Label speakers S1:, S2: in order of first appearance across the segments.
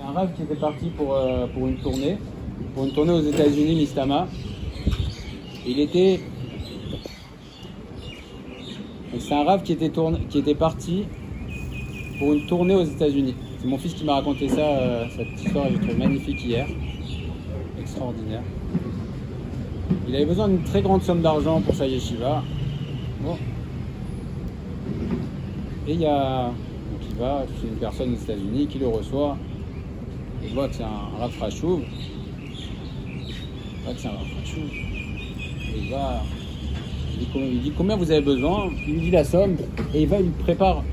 S1: C'est un Rav qui était parti pour une tournée aux États-Unis, Mistama. C'est un Rav qui était parti pour une tournée aux États-Unis. C'est mon fils qui m'a raconté ça, cette histoire, je trouve magnifique hier. Extraordinaire. Il avait besoin d'une très grande somme d'argent pour sa yeshiva. Bon. Et il va, c'est une personne aux États-Unis qui le reçoit. Il voit que c'est un Rav Chashuv. Il dit combien vous avez besoin, il lui dit la somme et il lui prépare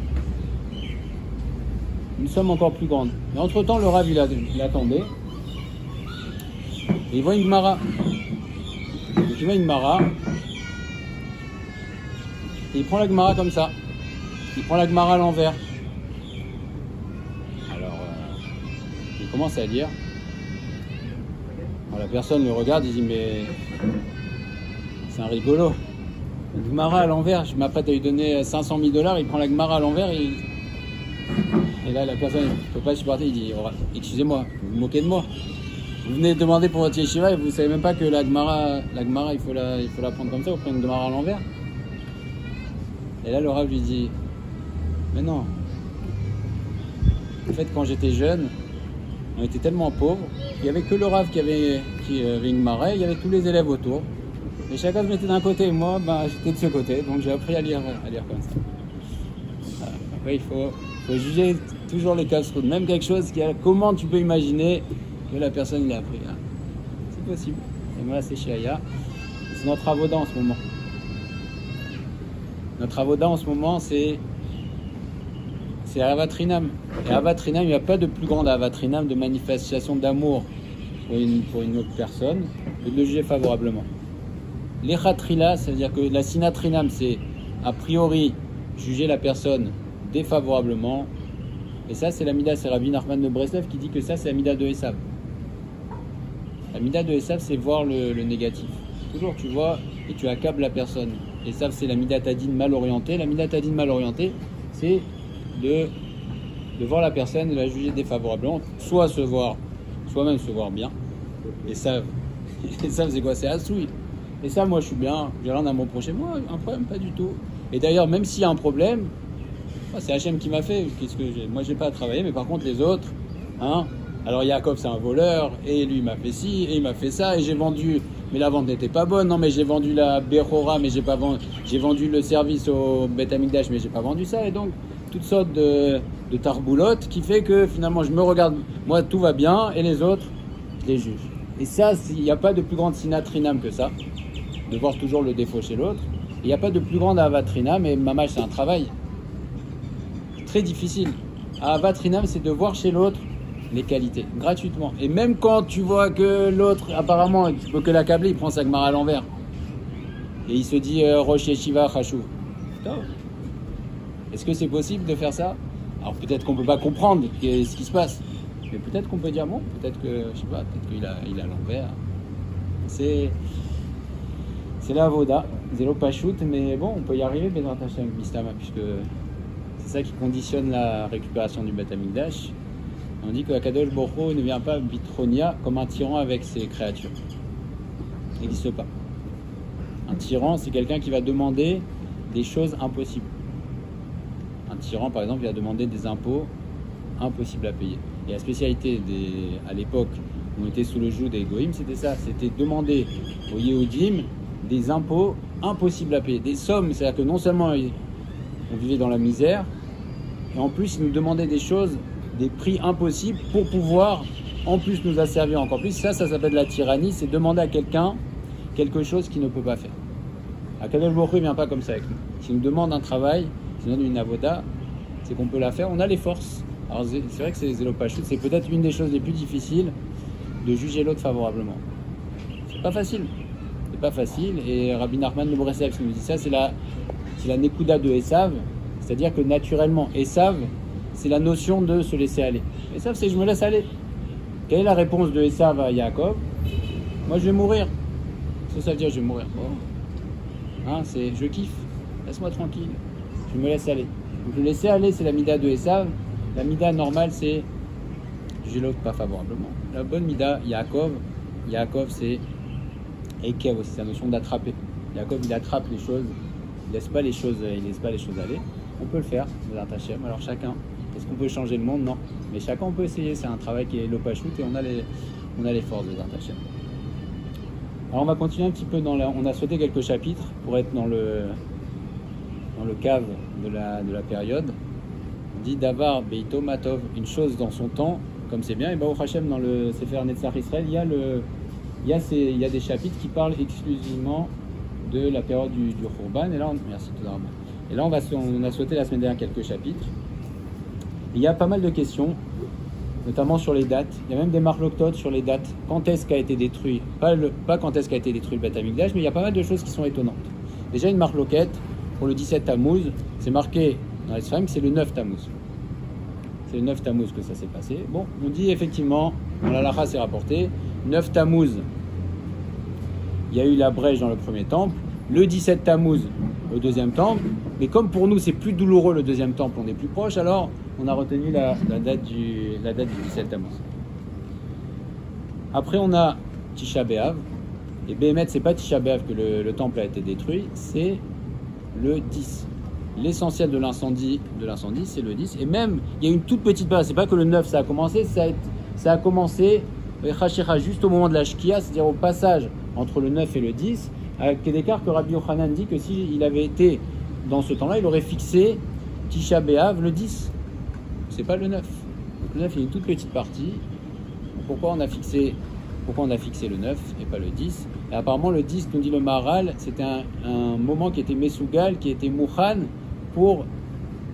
S1: une somme encore plus grande. Mais entre-temps, le Rav il attendait et il voit une Gemara. Il voit une Gemara et il prend la Gemara comme ça. Il prend la Gemara à l'envers. Alors, il commence à lire. Alors, la personne le regarde, il dit mais c'est un rigolo. La Gemara à l'envers, je m'apprête à lui donner 500 000 $, il prend la Gemara à l'envers et là la personne ne peut pas supporter, il dit excusez-moi, vous vous moquez de moi. Vous venez demander pour votre yeshiva et vous ne savez même pas que la Gemara il faut la prendre comme ça, vous prenez une Gemara à l'envers. Et là le Rav lui dit mais non. En fait quand j'étais jeune, on était tellement pauvres, il n'y avait que le Rav qui avait une Gemara, il y avait tous les élèves autour. Et chacun se mettait d'un côté, moi j'étais de ce côté, donc j'ai appris à lire comme ça. Voilà. Après il faut juger toujours les cas, même quelque chose comment tu peux imaginer que la personne l'a appris. Hein. C'est possible. Et moi c'est chez Aya. C'est notre avoda en ce moment. Notre avoda en ce moment c'est Avatrinam. Et Avatrinam, il n'y a pas de plus grande Avatrinam de manifestation d'amour pour une autre personne que de le juger favorablement. L'Echatrila, c'est-à-dire que la Sinatrinam, c'est a priori juger la personne défavorablement. Et ça, c'est la Mida, c'est Rabbi Nachman de Breslev qui dit que ça, c'est la Mida de Esav. La Mida de Esav, c'est voir le négatif. Toujours, tu vois et tu accables la personne. Esav, c'est la Mida Tadine mal orientée. La Mida Tadine mal orientée, c'est de voir la personne et la juger défavorablement, soit se voir, soit même se voir bien. Esav, c'est quoi? C'est Assoui. Et ça, moi, je suis bien, j'ai rien à me reprocher. Moi, un problème, pas du tout. Et d'ailleurs, même s'il y a un problème, c'est Hachem qui m'a fait. Moi, j'ai pas à travailler, mais par contre, les autres, hein. Alors, Yaakov, c'est un voleur, et lui, il m'a fait ci, et il m'a fait ça, et j'ai vendu, mais la vente n'était pas bonne. Non, mais j'ai vendu la Bechora, mais j'ai vendu le service au Beth Amikdash, mais j'ai pas vendu ça. Et donc, toutes sortes de tarboulottes qui fait que finalement, je me regarde, moi, tout va bien, et les autres, je les juge. Et ça, il n'y a pas de plus grande sinatrinam que ça, de voir toujours le défaut chez l'autre. Il n'y a pas de plus grande avatrinam, et mamage, c'est un travail très difficile. Avatrinam, c'est de voir chez l'autre les qualités, gratuitement. Et même quand tu vois que l'autre, apparemment, tu peux que l'accabler, il prend sa Gemara à l'envers. Et il se dit Rosh Yeshiva Chashuv. Est-ce que c'est possible de faire ça? Alors peut-être qu'on ne peut pas comprendre ce qui se passe. Mais peut-être qu'on peut dire bon, peut-être que, je sais pas, peut-être qu'il a l'envers. C'est la avoda, zéro pachout, mais bon, on peut y arriver, Bezrat Hashem, Mistama, puisque c'est ça qui conditionne la récupération du Beth Amikdash. On dit que Akadosh Baruch Hu ne vient pas bitronia comme un tyran avec ses créatures. Ça n'existe pas. Un tyran, c'est quelqu'un qui va demander des choses impossibles. Un tyran, par exemple, il va demander des impôts impossibles à payer. Et la spécialité à l'époque où on était sous le joug des Goïm, c'était ça, c'était demander aux Yehudim des impôts impossibles à payer, des sommes, c'est-à-dire que non seulement on vivait dans la misère, et en plus ils nous demandaient des choses, des prix impossibles pour pouvoir en plus nous asservir encore plus. Ça s'appelle la tyrannie, c'est demander à quelqu'un quelque chose qu'il ne peut pas faire. Akadosh Baruch Hu ne vient pas comme ça avec nous. S'il nous demande un travail, s'il nous donne une avoda, c'est qu'on peut la faire, on a les forces. Alors c'est vrai que c'est zélo pachout, c'est peut-être une des choses les plus difficiles de juger l'autre favorablement. C'est pas facile. C'est pas facile. Et Rabbi Nachman de Breslev nous dit ça, c'est la Nekuda de Esav, c'est-à-dire que naturellement, Esav, c'est la notion de se laisser aller. Esav, c'est je me laisse aller. Quelle est la réponse de Esav à Yaakov? Moi, je vais mourir. Qu'est-ce que ça veut dire, je vais mourir? Bon. Hein, c'est je kiffe, laisse-moi tranquille, je me laisse aller. Donc le laisser aller, c'est la mida de Esav. La mida normale, c'est juger l'autre pas favorablement. La bonne mida, Yaakov, c'est Ekev aussi, c'est la notion d'attraper. Yaakov, il attrape les choses, il laisse pas les choses aller. On peut le faire, Hashem. Alors chacun, est-ce qu'on peut changer le monde? Non. Mais chacun on peut essayer, c'est un travail qui est l'opachut et on a les forces de Hashem. Alors on va continuer un petit peu on a sauté quelques chapitres pour être dans le cave de la période. On dit Davar Beito Matov, une chose dans son temps, comme c'est bien. Et Baruch Hashem, dans le Sefer Netzach Israël, il y a des chapitres qui parlent exclusivement de la période du Khurban. Et là, merci tout d'abord. Et là, on a sauté la semaine dernière quelques chapitres. Et il y a pas mal de questions, notamment sur les dates. Il y a même des marloktot sur les dates. Quand est-ce qu'a été détruit, pas quand est-ce qu'a été détruit le Beth Amikdash, mais il y a pas mal de choses qui sont étonnantes. Déjà, une marloquette pour le 17 Tammuz, c'est marqué dans les Sfarim que c'est le 9 Tammuz. C'est le 9 Tammuz que ça s'est passé. Bon, on dit effectivement, dans l'Alacha c'est rapporté, 9 Tammuz, il y a eu la brèche dans le premier temple, le 17 Tammuz, au deuxième temple, mais comme pour nous c'est plus douloureux le deuxième temple, on est plus proche, alors on a retenu la date du 17 Tammuz. Après on a Tisha B'Av, et Béhémet c'est pas Tisha B'Av que le temple a été détruit, c'est le 10. L'essentiel de l'incendie, c'est le 10. Et même, il y a une toute petite période, c'est pas que le 9 ça a commencé, ça a commencé juste au moment de la Shkia, c'est-à-dire au passage entre le 9 et le 10, avec l'écart que Rabbi Yochanan dit que s'il avait été dans ce temps-là, il aurait fixé Tisha B'Av le 10. C'est pas le 9. Donc le 9, il y a une toute petite partie. Pourquoi on a fixé le 9 et pas le 10? Et apparemment, le 10, nous dit le Maharal, c'était un moment qui était Mesougal, qui était Mouchan pour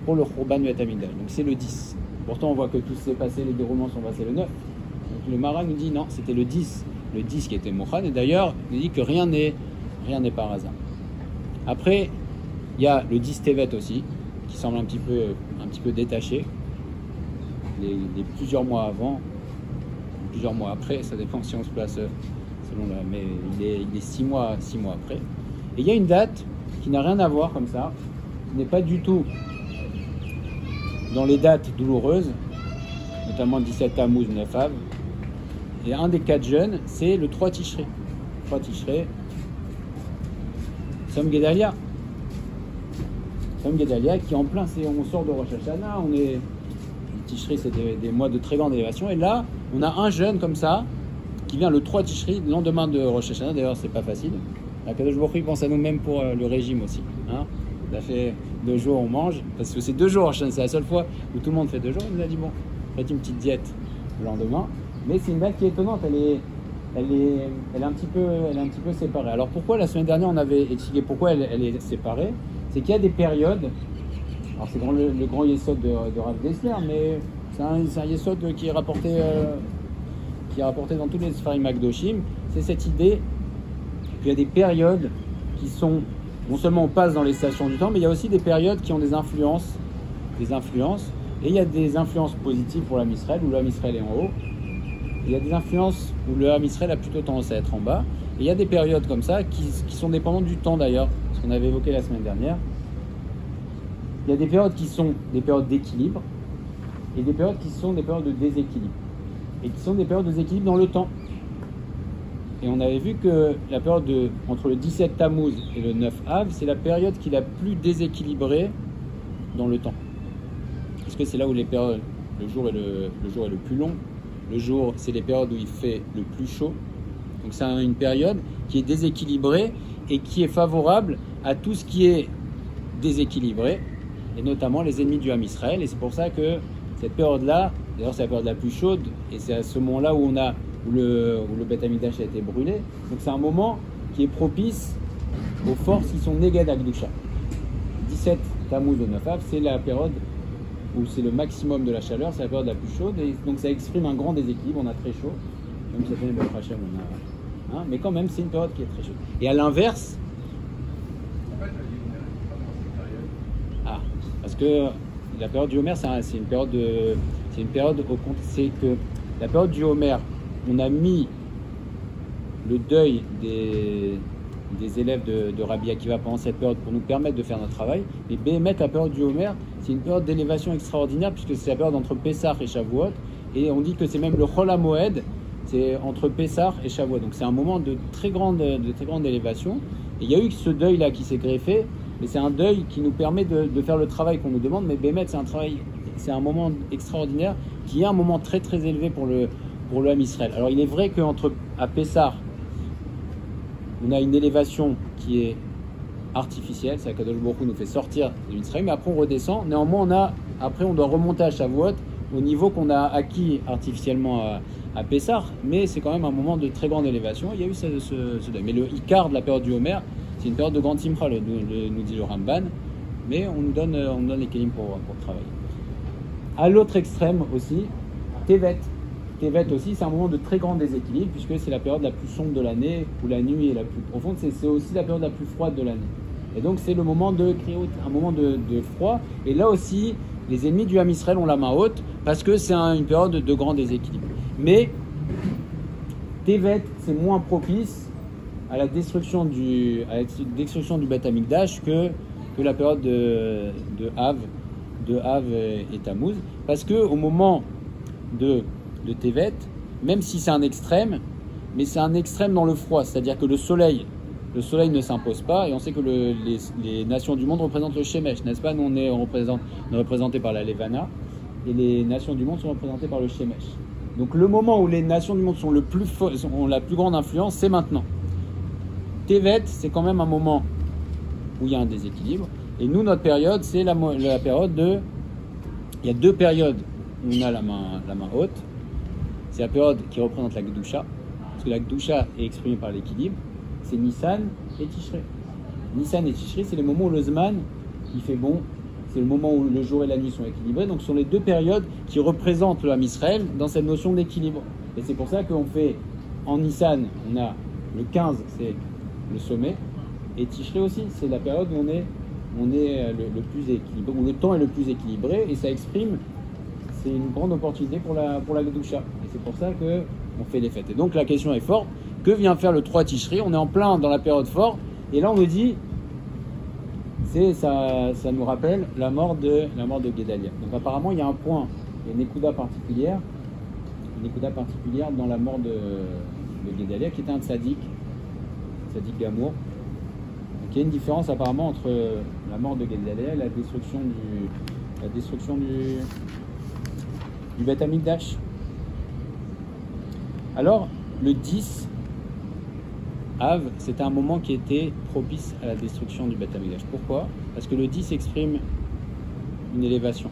S1: le Khurban Beth Amikdash. Donc c'est le 10. Pourtant, on voit que tout s'est passé, les déroulements sont passés le 9. Donc le Maharal nous dit non, c'était le 10. Le 10 qui était Mouchan. Et d'ailleurs, il dit que rien n'est par hasard. Après, il y a le 10 Tevet aussi, qui semble un petit peu détaché. Les plusieurs mois avant, plusieurs mois après, ça dépend si on se place selon mais il est 6 mois après. Et il y a une date qui n'a rien à voir comme ça, qui n'est pas du tout dans les dates douloureuses, notamment 17 Tammuz, 9 Av. Et un des 4 jeunes, c'est le 3 Tishrei. 3 Tishrei, Som Gedalia. Som Gedalia qui est en plein, on sort de Rosh Hashanah, Tishrei, c'est des mois de très grande élévation. Et là, on a un jeune comme ça, qui vient le 3 Tishrei, le lendemain de Rosh Hashanah. D'ailleurs, c'est pas facile. Akadosh Baruch Hu pense à nous même pour le régime aussi. Hein, ça fait 2 jours, on mange. Parce que c'est 2 jours, c'est la seule fois où tout le monde fait 2 jours. Il nous a dit, bon, faites une petite diète le lendemain. Mais c'est une date qui est étonnante. Elle est un petit peu séparée. Alors pourquoi, la semaine dernière, on avait expliqué pourquoi elle est séparée? C'est qu'il y a des périodes. Alors c'est le grand yesod de Rav Dessler, mais c'est un yesod qui est rapporté dans tous les Sfarim Akdoshim. C'est cette idée qu'il y a des périodes qui sont, non seulement on passe dans les stations du temps, mais il y a aussi des périodes qui ont des influences. Et il y a des influences positives pour l'Am Israël, où l'Am Israël est en haut. Il y a des influences où l'Am Israël a plutôt tendance à être en bas. Et il y a des périodes comme ça qui sont dépendantes du temps d'ailleurs, ce qu'on avait évoqué la semaine dernière. Il y a des périodes qui sont des périodes d'équilibre et des périodes qui sont des périodes de déséquilibre. Et qui sont des périodes de déséquilibre dans le temps. Et on avait vu que la période entre le 17 Tammuz et le 9 Av, c'est la période qui est la plus déséquilibrée dans le temps. Parce que c'est là où le jour est le plus long. Le jour, c'est les périodes où il fait le plus chaud. Donc c'est une période qui est déséquilibrée et qui est favorable à tout ce qui est déséquilibré, et notamment les ennemis du Ham Israël. Et c'est pour ça que cette période-là, d'ailleurs c'est la période la plus chaude, et c'est à ce moment-là où le Beth Amikdash a été brûlé. Donc c'est un moment qui est propice aux forces qui sont négad à Gdusha. 17 Tammuz de 9 Av, c'est la période où c'est le maximum de la chaleur, c'est la période la plus chaude, et donc ça exprime un grand déséquilibre. On a très chaud, même si ça fait le Hachem, on a, mais quand même c'est une période qui est très chaude. Et à l'inverse, parce que la période du Homer, c'est une période au compte, c'est que la période du Homer, on a mis le deuil des élèves de Rabbi Akiva pendant cette période pour nous permettre de faire notre travail. Mais Béhémet, la période du Homer, c'est une période d'élévation extraordinaire puisque c'est la période entre Pessah et Shavuot, et on dit que c'est même le Chol HaMoed, c'est entre Pessah et Shavuot. Donc c'est un moment de très grande élévation. Et il y a eu ce deuil-là qui s'est greffé, mais c'est un deuil qui nous permet de faire le travail qu'on nous demande. Mais Bémet, c'est un moment extraordinaire, qui est un moment très très élevé pour le Ham Israël. Alors il est vrai qu'à Pessah, on a une élévation qui est artificielle, c'est Akadosh Baruch Hu nous fait sortir de l'Israël, mais après on redescend. Néanmoins, on doit remonter à Shavuot au niveau qu'on a acquis artificiellement à Pessah, mais c'est quand même un moment de très grande élévation. Il y a eu ce deuil. Mais le Icar de la période du Homer, c'est une période de grande simcha, nous dit le Ramban, mais on nous donne les kelim pour travailler. À l'autre extrême aussi, Tevet. Tevet aussi, c'est un moment de très grand déséquilibre, puisque c'est la période la plus sombre de l'année, où la nuit est la plus profonde, c'est aussi la période la plus froide de l'année. Et donc c'est le moment de Kriot, un moment de froid. Et là aussi, les ennemis du Ham Israël ont la main haute, parce que c'est une période de grand déséquilibre. Mais Tevet, c'est moins propice à la destruction du Beth Amikdash que la période de Av et Tammuz, parce que au moment de Tevet, même si c'est un extrême, mais c'est un extrême dans le froid, c'est-à-dire que le soleil ne s'impose pas, et on sait que les nations du monde représentent le Shemesh, n'est-ce pas? Nous on est représentés par la Levana, et les nations du monde sont représentées par le Shemesh. Donc le moment où les nations du monde ont la plus grande influence, c'est maintenant. Tevet, c'est quand même un moment où il y a un déséquilibre. Et nous, notre période, c'est la période de... Il y a deux périodes où on a la main haute. C'est la période qui représente la Gdusha, parce que la Gdusha est exprimée par l'équilibre. C'est Nissan et Tishrei. Nissan et Tishrei, c'est les moments où le Zman, il fait bon. C'est le moment où le jour et la nuit sont équilibrés. Donc ce sont les deux périodes qui représentent le Ham Israël dans cette notion d'équilibre. Et c'est pour ça qu'on fait, en Nissan, on a le 15, c'est le sommet. Et Tishrei aussi, c'est la période où on est le plus équilibré, où le temps est le plus équilibré. Et ça exprime, c'est une grande opportunité pour la Gdusha. Et c'est pour ça qu'on fait les fêtes. Et donc la question est forte. Que vient faire le 3 Tishrei? On est en plein dans la période forte. Et là on nous dit... Ça nous rappelle la mort de Guédalia. Donc apparemment il y a un point, il y a une ékouda particulière dans la mort de Guédalia, qui était un tzaddik Gamour. Donc il y a une différence apparemment entre la mort de Guédalia et la destruction du Beth Amikdash. Alors le 10 Av, c'était un moment qui était propice à la destruction du Beth Amikdash. Pourquoi? Parce que le 10 exprime une élévation.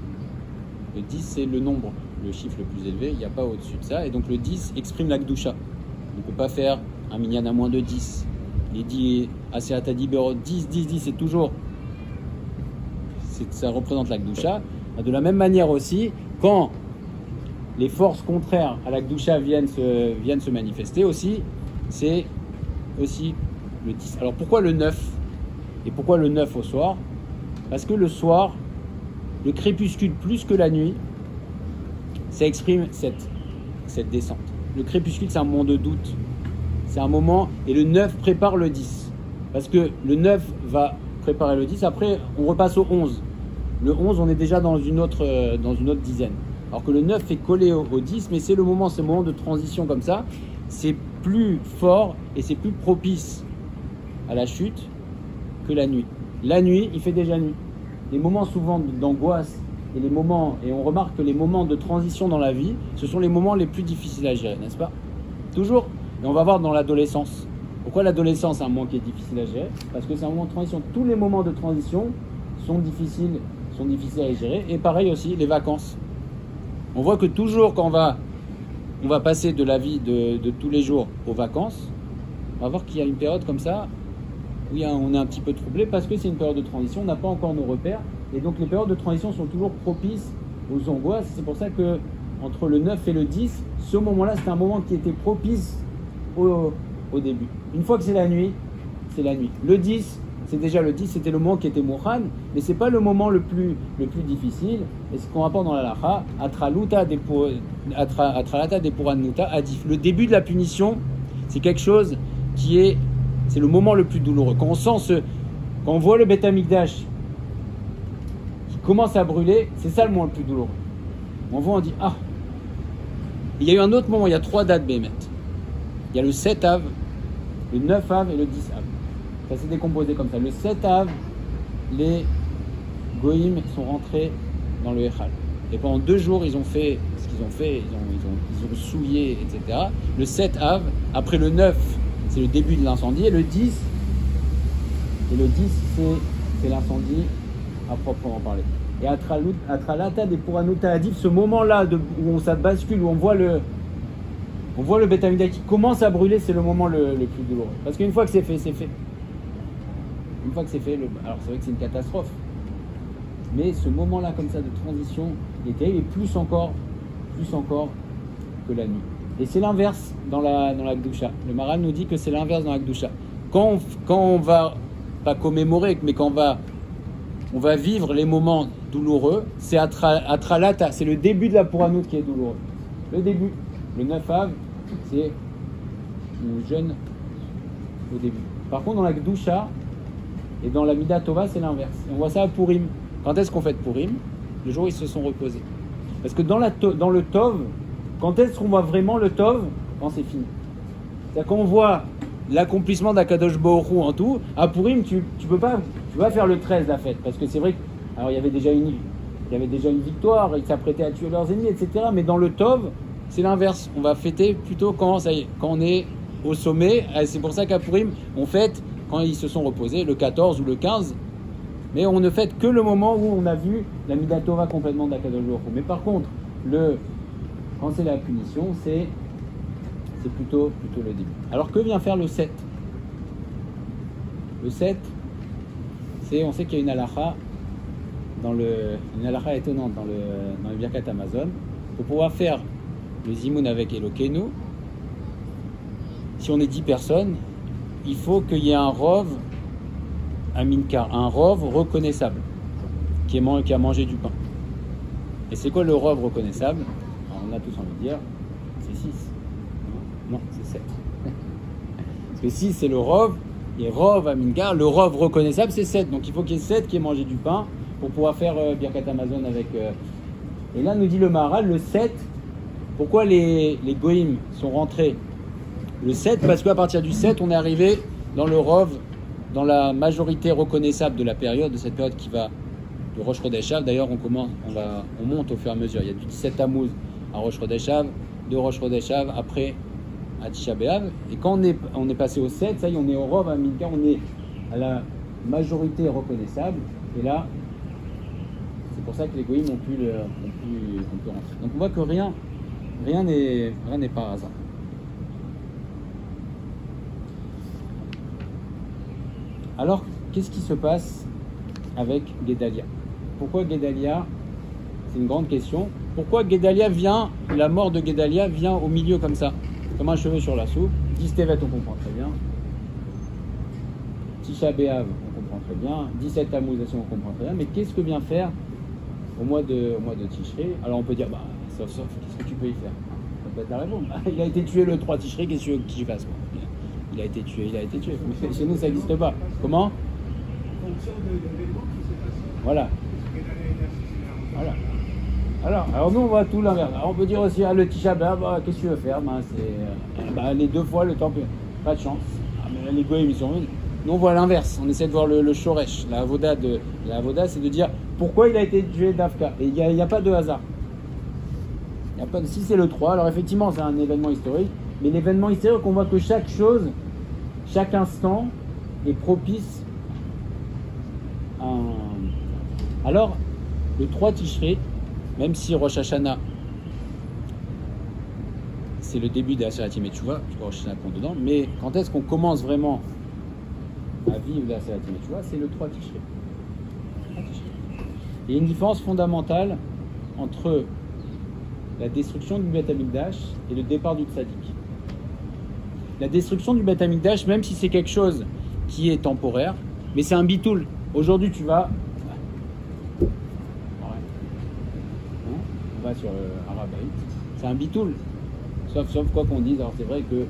S1: Le 10, c'est le nombre, le chiffre le plus élevé, il n'y a pas au-dessus de ça. Et donc le 10 exprime la Gdusha. On ne peut pas faire un minyan à moins de 10. Il dit assez atadibero 10, c'est toujours... ça représente la Gdusha. De la même manière aussi, quand les forces contraires à la Gdusha viennent se manifester aussi, c'est aussi le 10. Alors pourquoi le 9? Et pourquoi le 9 au soir? Parce que le soir, le crépuscule plus que la nuit, ça exprime cette descente. Le crépuscule, c'est un moment de doute. C'est un moment, et le 9 prépare le 10. Parce que le 9 va préparer le 10, après on repasse au 11. Le 11, on est déjà dans une autre dizaine. Alors que le 9 est collé au 10, mais c'est le moment de transition comme ça. C'est plus fort et c'est plus propice à la chute que la nuit. La nuit, il fait déjà nuit. Les moments souvent d'angoisse et on remarque que les moments de transition dans la vie, ce sont les moments les plus difficiles à gérer, n'est-ce pas? Toujours. Et on va voir dans l'adolescence. Pourquoi l'adolescence est un moment qui est difficile à gérer? Parce que c'est un moment de transition. Tous les moments de transition sont difficiles à gérer. Et pareil aussi, les vacances. On voit que toujours quand on va passer de la vie de tous les jours aux vacances, on va voir qu'il y a une période comme ça où on est un petit peu troublé parce que c'est une période de transition, on n'a pas encore nos repères, et donc les périodes de transition sont toujours propices aux angoisses. C'est pour ça que entre le 9 et le 10, ce moment-là, c'était un moment qui était propice au début. Une fois que c'est la nuit, c'est la nuit. Le 10, c'est déjà le 10, c'était le moment qui était Moukhan, mais c'est pas le moment le plus difficile. Et ce qu'on rapporte dans la Lacha, Atralata Depuranuta Adif. Le début de la punition, c'est quelque chose c'est le moment le plus douloureux. Quand on voit le Beth Amikdash qui commence à brûler, c'est ça le moment le plus douloureux. On voit, on dit, Il y a eu un autre moment, il y a 3 dates Bémet. Il y a le 7 Av, le 9 Av et le 10 Av. Ça s'est décomposé comme ça. Le 7 Av, les Goïm sont rentrés dans le Echal. Et pendant 2 jours, ils ont fait ce qu'ils ont fait, ils ont souillé, etc. Le 7 Av, après le 9, c'est le début de l'incendie, et le 10, c'est l'incendie à proprement parler. Et Atralata des Puranuta Adif, ce moment-là où ça bascule, où on voit le Beth Amikdash qui commence à brûler, c'est le moment le plus douloureux. Parce qu'une fois que c'est fait, c'est fait. Une fois que c'est fait, alors c'est vrai que c'est une catastrophe. Mais ce moment-là comme ça de transition est terrible, et plus encore que la nuit. Et c'est l'inverse dans la Gdusha. Le Maral nous dit que c'est l'inverse dans la Gdusha. Quand on va, pas commémorer, mais quand on va vivre les moments douloureux, c'est Atralata, c'est le début de la Puranut qui est douloureux. Le début, le 9 Av, c'est le jeûne au début. Par contre, dans la Gdusha et dans la Mida Tova, c'est l'inverse. Et on voit ça à Purim. Quand est-ce qu'on fête Purim? Le jour où ils se sont reposés. Parce que dans le Tov, quand est-ce qu'on voit vraiment le Tov? Quand c'est fini. C'est-à-dire qu'on voit l'accomplissement d'Akadosh Baruch Hu en tout. À Purim, tu peux pas faire le 13 la fête. Parce que c'est vrai alors il y avait déjà une victoire, ils s'apprêtaient à tuer leurs ennemis, etc. Mais dans le Tov, c'est l'inverse. On va fêter plutôt quand on est au sommet. Et c'est pour ça qu'à Purim, on fête quand ils se sont reposés, le 14 ou le 15. Mais on ne fête que le moment où on a vu la Mida Tova complètement d'Akadosh Baruch Hu. Mais par contre, quand c'est la punition, c'est plutôt le début. Alors que vient faire le 7? Le 7, on sait qu'il y a une halakha, une halakha étonnante dans le Birkat Amazon. Pour pouvoir faire le Zimoun avec Elokeinu, si on est 10 personnes, il faut qu'il y ait un rov Aminkar, un rov reconnaissable, qui a mangé du pain. Et c'est quoi le rov reconnaissable? Alors, on a tous envie de dire, c'est 6. Non, c'est 7. Parce que 6, c'est le rov, et rov Aminkar, le rov reconnaissable, c'est 7. Donc il faut qu'il y ait 7 qui aient mangé du pain pour pouvoir faire Birkat Amazon avec... Et là, nous dit le Maharal, le 7, pourquoi les Goïm sont rentrés le 7? Parce qu'à partir du 7, on est arrivé dans le rov, dans la majorité reconnaissable de la période, de cette période qui va de Rosh Chodeshav. D'ailleurs, on monte au fur et à mesure. Il y a du 17 Tammuz à Rosh Chodeshav, de Rosh Chodeshav, après à Tisha B'Av. Et quand on est passé au 7, ça y est, on est au Rov, à Minka, on est à la majorité reconnaissable. Et là, c'est pour ça que les Goïm ont pu rentrer. Donc on voit que rien n'est par hasard. Alors, qu'est-ce qui se passe avec Guédalia? Pourquoi Guédalia? C'est une grande question. Pourquoi la mort de Guédalia vient au milieu comme ça, comme un cheveu sur la soupe? 10 Tevet, on comprend très bien. Tisha B'Av, on comprend très bien. 17 Tammuz aussi, on comprend très bien. Mais qu'est-ce que vient faire au mois de Tishrei? Alors on peut dire, sauf, qu'est-ce que tu peux y faire? Ça peut être la réponse. Il a été tué le 3 Tishrei, qu'est-ce que tu veux qu'il fasse? Il a été tué. Mais chez nous, ça n'existe pas. Comment? En fonction de l'événement qui s'est passé. Voilà. Alors nous, on voit tout l'inverse. Alors on peut dire aussi, le Tisha B'Av, qu'est-ce que tu veux faire? Les 2 fois, le temps, pas de chance. Mais les Goïm, ils sont venus. Nous, on voit l'inverse. On essaie de voir le Shoresh. La Avoda, c'est de dire pourquoi il a été tué d'Afka. Et il n'y a pas de hasard. Si c'est le 3, alors effectivement, c'est un événement historique. Mais l'événement historique, on voit que chaque chose, chaque instant est propice à un... Alors, le 3 Tishrei, même si Rosh Hashanah, c'est le début de la Aseret Yemei Teshuvah, je crois que Rosh Hashanah compte dedans, mais quand est-ce qu'on commence vraiment à vivre la Aseret Yemei Teshuvah? C'est le 3 Tishrei. Il y a une différence fondamentale entre la destruction du Beth Amikdash et le départ du Tzadik. La destruction du Beth Amikdash, même si c'est quelque chose qui est temporaire, mais c'est un bitoul. Aujourd'hui, tu vas... On va sur Arabaït. C'est un bitoul. Sauf quoi qu'on dise. Alors c'est vrai que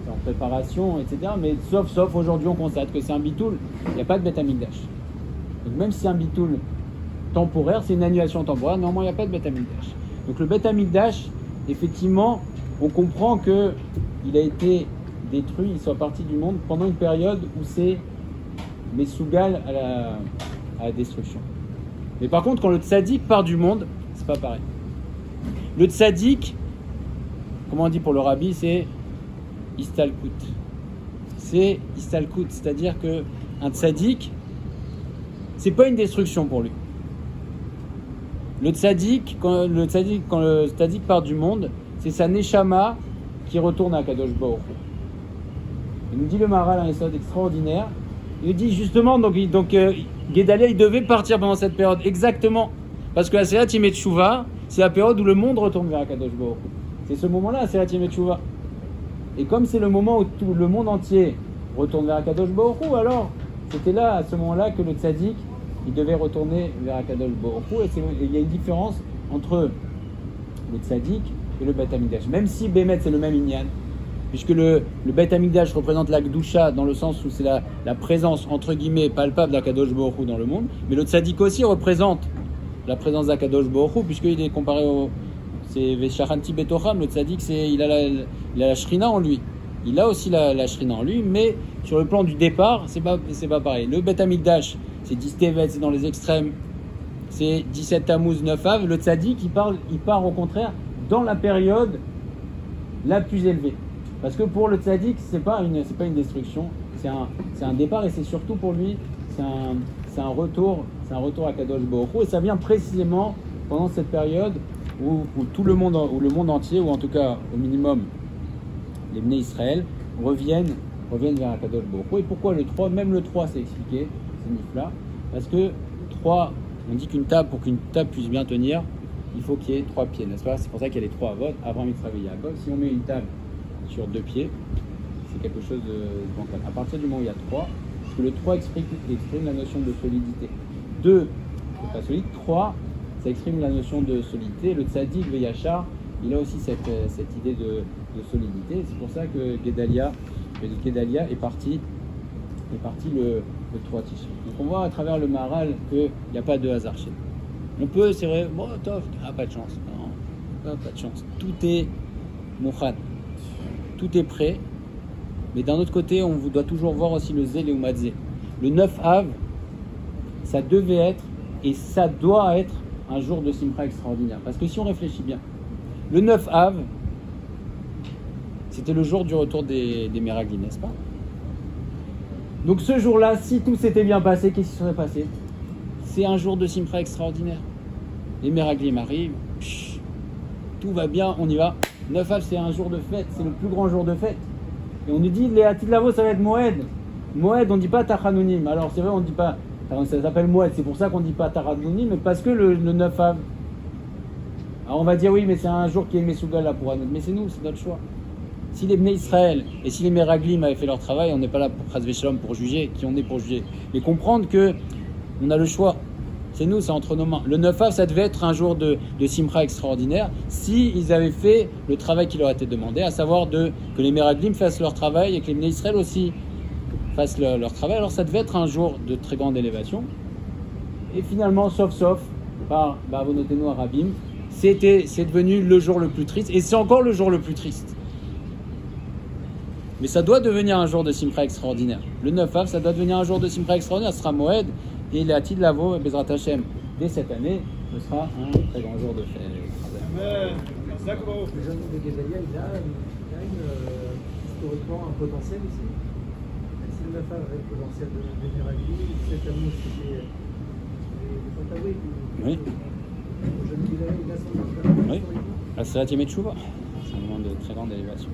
S1: c'est en préparation, etc. Mais sauf aujourd'hui, on constate que c'est un bitoul. Il n'y a pas de Beth Amikdash. Donc même si c'est un bitoul temporaire, c'est une annulation temporaire, normalement il n'y a pas de Beth Amikdash. Donc le Beth Amikdash, effectivement, on comprend qu'il a été détruit, il soit parti du monde pendant une période où c'est Messougal à la destruction. Mais par contre, quand le tzaddik part du monde, c'est pas pareil. Le tzaddik, comment on dit pour le rabbi, c'est istalkut. C'est istalkut, c'est-à-dire qu'un tzaddik, c'est pas une destruction pour lui. Le tzaddik, quand le tzaddik part du monde, c'est sa neshama qui retourne à Kadosh Baruch Hu. Il nous dit le Maharal un épisode extraordinaire. Il nous dit justement, donc Guédalia, il devait partir pendant cette période, exactement. Parce que la Seirat Yemei Teshuvah, c'est la période où le monde retourne vers Kadosh Baruch Hu. C'est ce moment-là, la Seirat Yemei Teshuvah. Et comme c'est le moment où tout le monde entier retourne vers Kadosh Baruch Hu, alors c'était là, à ce moment-là, que le tzaddik, il devait retourner vers Kadosh Baruch Hu. Et il y a une différence entre le tzaddik et le Beit HaMikdash. Même si Bémet, c'est le même Inyan, puisque le Beit HaMikdash représente la Gdusha dans le sens où c'est la présence, entre guillemets, palpable d'Akadosh Baruch Hu dans le monde, mais le tzaddik aussi représente la présence d'Akadosh Baruch Hu, puisqu'il est comparé au... C'est Veshachanti Betocham, le tzaddik, il a la Shrina en lui. Il a aussi la Shrina en lui, mais sur le plan du départ, c'est pas pareil. Le Beit HaMikdash, c'est 10 Tevet, c'est dans les extrêmes, c'est 17 Tammuz, 9 Av. Le tzaddik, il part au contraire dans la période la plus élevée. Parce que pour le tzaddik, c'est pas une destruction, c'est un départ, et c'est surtout pour lui, c'est un retour à Kadosh Baruch Hu, et ça vient précisément pendant cette période où le monde entier, ou en tout cas au minimum les Bnei Israël, reviennent vers Kadosh Baruch Hu. Et pourquoi le 3? Même le 3, c'est expliqué, c'est Nifla, parce que 3, on dit pour qu'une table puisse bien tenir, il faut qu'il y ait 3 pieds, n'est-ce pas? C'est pour ça qu'il y a les 3 avot, Abraham, Yitzhak et Yaakov. Si on met une table sur 2 pieds, c'est quelque chose de bancal. À partir du moment où il y a 3, parce que le 3 exprime la notion de solidité. 2, c'est pas solide. 3, ça exprime la notion de solidité. Le tzaddik, le yachar, il a aussi cette idée de solidité. C'est pour ça que Guédalia est parti le 3 Tishri. Donc on voit à travers le Maharal qu'il n'y a pas de hasard chez nous. On peut, c'est vrai, bon, tof, pas de chance. Non, pas de chance. Tout est mouchan. Tout est prêt. Mais d'un autre côté, on doit toujours voir aussi le zé, le umadze. Le 9 Av, ça devait être, et ça doit être, un jour de Simcha extraordinaire. Parce que si on réfléchit bien, le 9 Av, c'était le jour du retour des Meraglim, n'est-ce pas? Donc ce jour-là, si tout s'était bien passé, qu'est-ce qui serait passé? C'est un jour de Simcha extraordinaire. Les Meraglim arrivent, tout va bien, on y va. 9 Av, c'est un jour de fête, c'est le plus grand jour de fête. Et on nous dit, les Atid Lavo, ça va être Moed. Moed, on ne dit pas Tachanounim. Alors c'est vrai, on ne dit pas, ça s'appelle Moed, c'est pour ça qu'on ne dit pas Tachanounim, mais parce que le 9 Av. Alors on va dire, oui, mais c'est un jour qui est Messougal là pour Anout. Mais c'est nous, c'est notre choix. Si les Bnei Israël et si les Meraglim avaient fait leur travail, on n'est pas là pour Chas Veshalom pour juger, qui on est pour juger. Mais comprendre que on a le choix. C'est nous, c'est entre nos mains. Le 9 Av, ça devait être un jour de Simcha extraordinaire s'ils avaient fait le travail qui leur a été demandé, à savoir que les Meraglim fassent leur travail et que les Bnei Israël aussi fassent leur travail. Alors ça devait être un jour de très grande élévation. Et finalement, sauf, par Bavonotenu Arabim, c'est devenu le jour le plus triste. Et c'est encore le jour le plus triste. Mais ça doit devenir un jour de Simcha extraordinaire. Le 9 Av, ça doit devenir un jour de Simcha extraordinaire. Ce sera Moed. Et l'Atid Lavo et Bezrat Hashem, dès cette année, ce sera un très grand jour de fête.
S2: Amen. Le jeune de Guédalia, il a historiquement un potentiel ici. Si le 9 Av avait le potentiel de Meraglim, 7 Tammuz, c'était les Fantaouis.
S1: Oui.
S2: Le jeune de Guédalia, il a son potentiel.
S1: Oui. La Seirat Yemei Teshuvah. C'est un moment de très grande élévation.